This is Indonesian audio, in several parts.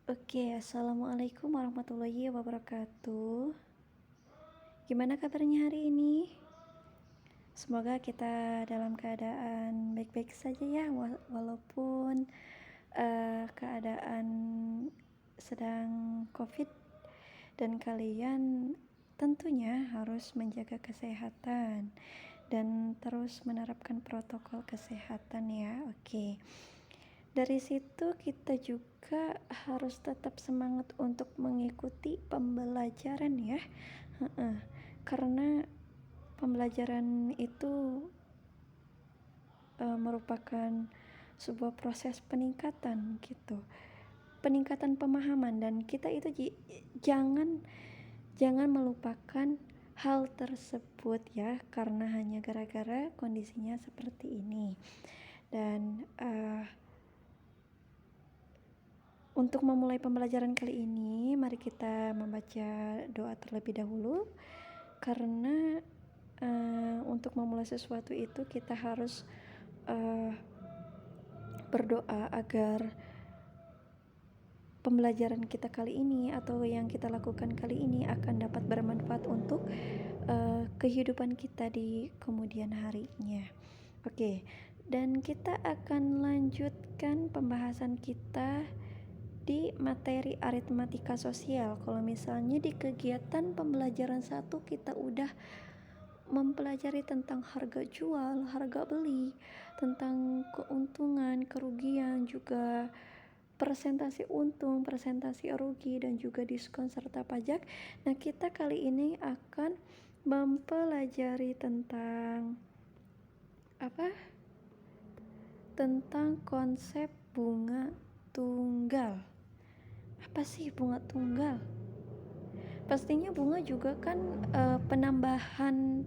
Oke, assalamualaikum warahmatullahi wabarakatuh. Gimana kabarnya hari ini? Semoga kita dalam keadaan baik-baik saja ya, walaupun keadaan sedang COVID dan kalian tentunya harus menjaga kesehatan dan terus menerapkan protokol kesehatan ya. Oke. Dari situ kita juga harus tetap semangat untuk mengikuti pembelajaran ya. Heeh. Karena pembelajaran itu merupakan sebuah proses peningkatan gitu. Peningkatan pemahaman, dan kita itu jangan melupakan hal tersebut ya, karena hanya gara-gara kondisinya seperti ini. Dan untuk memulai pembelajaran kali ini, mari kita membaca doa terlebih dahulu. Karena untuk memulai sesuatu itu kita harus berdoa agar pembelajaran kita kali ini atau yang kita lakukan kali ini akan dapat bermanfaat untuk kehidupan kita di kemudian harinya. Oke, dan kita akan lanjutkan pembahasan kita di materi aritmatika sosial. Kalau misalnya di kegiatan pembelajaran 1 kita udah mempelajari tentang harga jual, harga beli, tentang keuntungan, kerugian, juga presentasi untung, presentasi rugi, dan juga diskon serta pajak. Nah, kita kali ini akan mempelajari tentang tentang konsep bunga tunggal. Apa sih bunga tunggal? Pastinya bunga juga kan penambahan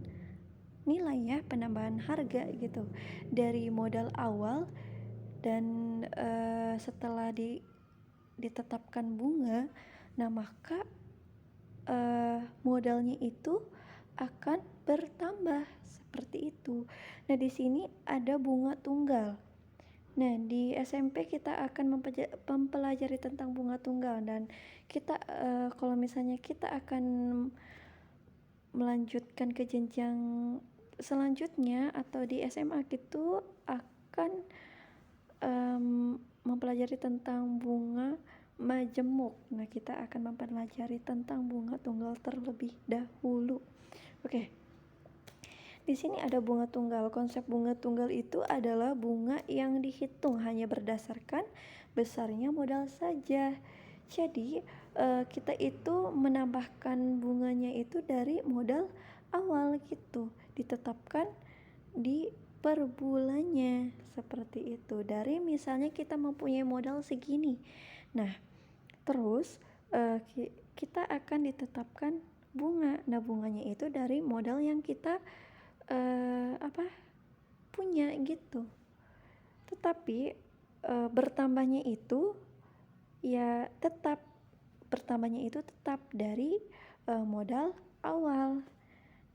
nilai ya, penambahan harga gitu dari modal awal, dan setelah ditetapkan bunga, nah maka modalnya itu akan bertambah seperti itu. Nah, di sini ada bunga tunggal. Nah, di SMP kita akan mempelajari tentang bunga tunggal, dan kita kalau misalnya kita akan melanjutkan ke jenjang selanjutnya atau di SMA gitu akan mempelajari tentang bunga majemuk. Nah, kita akan mempelajari tentang bunga tunggal terlebih dahulu. Oke. Di sini ada bunga tunggal. Konsep bunga tunggal itu adalah bunga yang dihitung hanya berdasarkan besarnya modal saja. Jadi kita itu menambahkan bunganya itu dari modal awal gitu, ditetapkan di per bulannya seperti itu. Dari misalnya kita mempunyai modal segini, nah terus kita akan ditetapkan bunga. Nah, bunganya itu dari modal yang kita punya gitu. Tetapi bertambahnya itu tetap dari modal awal.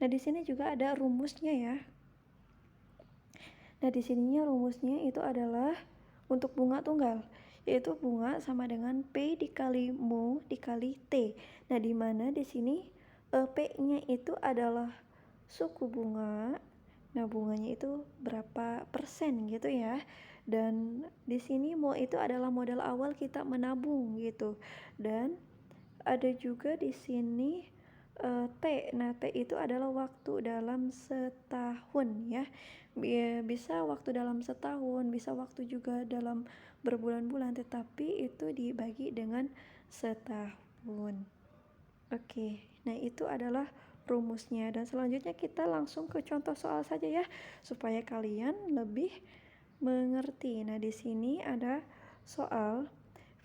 Nah, di sini juga ada rumusnya ya. Nah, di sininya rumusnya itu adalah untuk bunga tunggal, yaitu bunga sama dengan P dikali mu dikali T. Nah, di mana di sini P-nya itu adalah suku bunga. Nah, bunganya itu berapa persen gitu ya. Dan di sini mu itu adalah modal awal kita menabung gitu. Dan ada juga di sini T. Nah, T itu adalah waktu dalam setahun ya. Bisa waktu dalam setahun, bisa waktu juga dalam berbulan-bulan, tetapi itu dibagi dengan setahun. Oke, nah itu adalah rumusnya, dan selanjutnya kita langsung ke contoh soal saja ya, supaya kalian lebih mengerti. Nah, di sini ada soal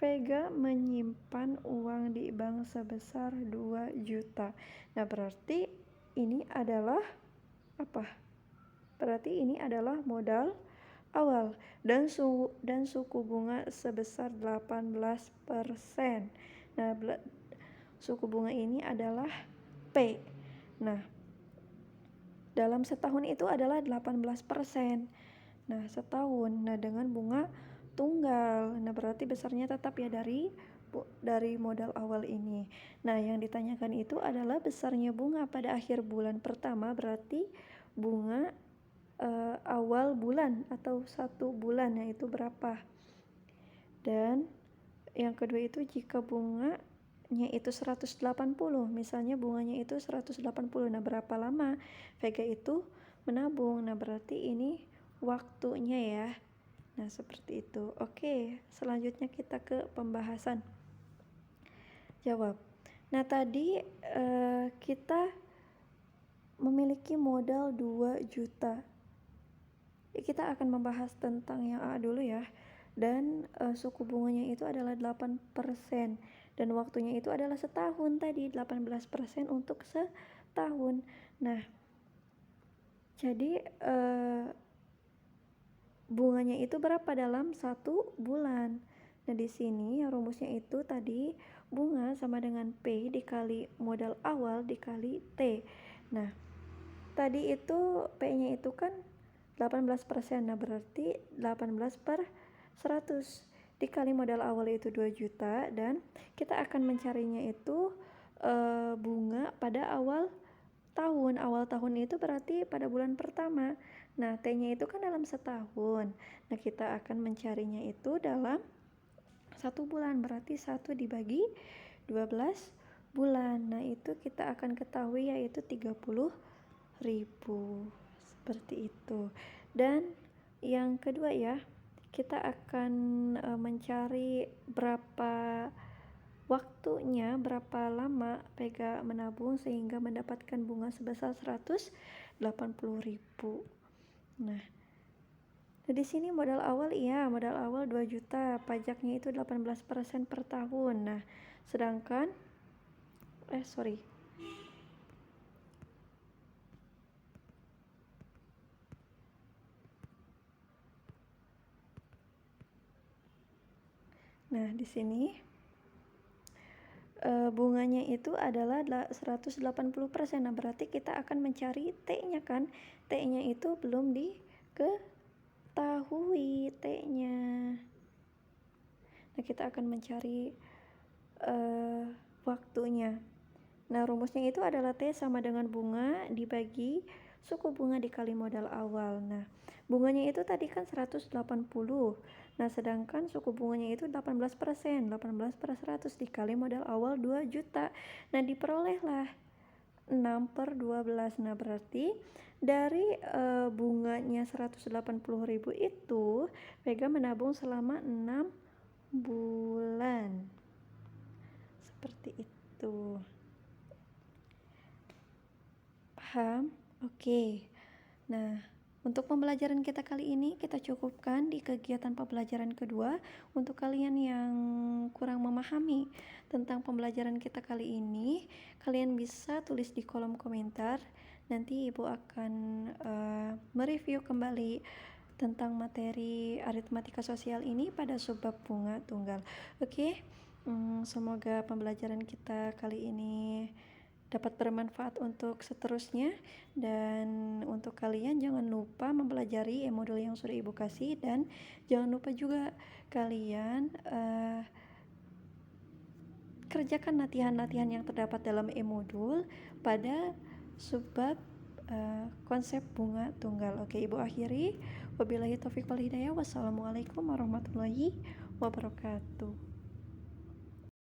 Vega menyimpan uang di bank sebesar 2 juta. Nah, berarti ini adalah apa? Berarti ini adalah modal awal dan suku bunga sebesar 18%. Nah, suku bunga ini adalah P. Nah, dalam setahun itu adalah 18%. Nah, setahun. Nah, dengan bunga tunggal. Nah, berarti besarnya tetap ya dari dari modal awal ini. Nah, yang ditanyakan itu adalah besarnya bunga pada akhir bulan pertama, berarti bunga awal bulan atau 1 bulan, yaitu berapa. Dan yang kedua itu jika bunganya itu 180, misalnya bunganya itu 180, nah berapa lama Vega itu menabung. Nah, berarti ini waktunya ya. Nah, seperti itu. Oke, selanjutnya kita ke pembahasan jawab. Nah, tadi kita memiliki modal 2 juta. Kita akan membahas tentang yang A dulu ya. Dan suku bunganya itu adalah 8% dan waktunya itu adalah setahun tadi, 18% untuk setahun. Nah, jadi bunganya itu berapa dalam 1 bulan. Nah, di sini rumusnya itu tadi bunga sama dengan P dikali modal awal dikali T. Nah, tadi itu P-nya itu kan 18%. Nah, berarti 18/100 dikali modal awal itu 2 juta, dan kita akan mencarinya itu bunga pada awal tahun. Awal tahun itu berarti pada bulan pertama. Nah, T-nya itu kan dalam setahun. Nah, kita akan mencarinya itu dalam 1 bulan, berarti 1 dibagi 12 bulan. Nah, itu kita akan ketahui yaitu 30.000. Seperti itu. Dan yang kedua ya, kita akan mencari berapa waktunya, berapa lama Vega menabung sehingga mendapatkan bunga sebesar 180.000. Nah, di sini modal awal 2 juta, pajaknya itu 18% per tahun. Nah, sedangkan Nah, di sini bunganya itu adalah 180%. Nah, berarti kita akan mencari T-nya kan. T-nya itu belum diketahui T-nya. Nah, kita akan mencari waktunya. Nah, rumusnya itu adalah T sama dengan bunga dibagi suku bunga dikali modal awal. Nah, bunganya itu tadi kan 180. Nah, sedangkan suku bunganya itu 18%. 18/100 dikali modal awal 2 juta. Nah, diperolehlah 6/12. Nah, berarti dari bunganya 180.000 itu Vega menabung selama 6 bulan. Seperti itu. Paham? Oke. Nah, untuk pembelajaran kita kali ini kita cukupkan di kegiatan pembelajaran kedua. Untuk kalian yang kurang memahami tentang pembelajaran kita kali ini, kalian bisa tulis di kolom komentar. Nanti Ibu akan mereview kembali tentang materi aritmatika sosial ini pada subbab bunga tunggal. Oke? Semoga pembelajaran kita kali ini dapat bermanfaat untuk seterusnya, dan untuk kalian jangan lupa mempelajari e-modul yang sudah Ibu kasih, dan jangan lupa juga kalian kerjakan latihan-latihan yang terdapat dalam e-modul pada subbab konsep bunga tunggal. Oke, Ibu akhiri. Wabillahi taufiq wal hidayah. Wassalamualaikum warahmatullahi wabarakatuh.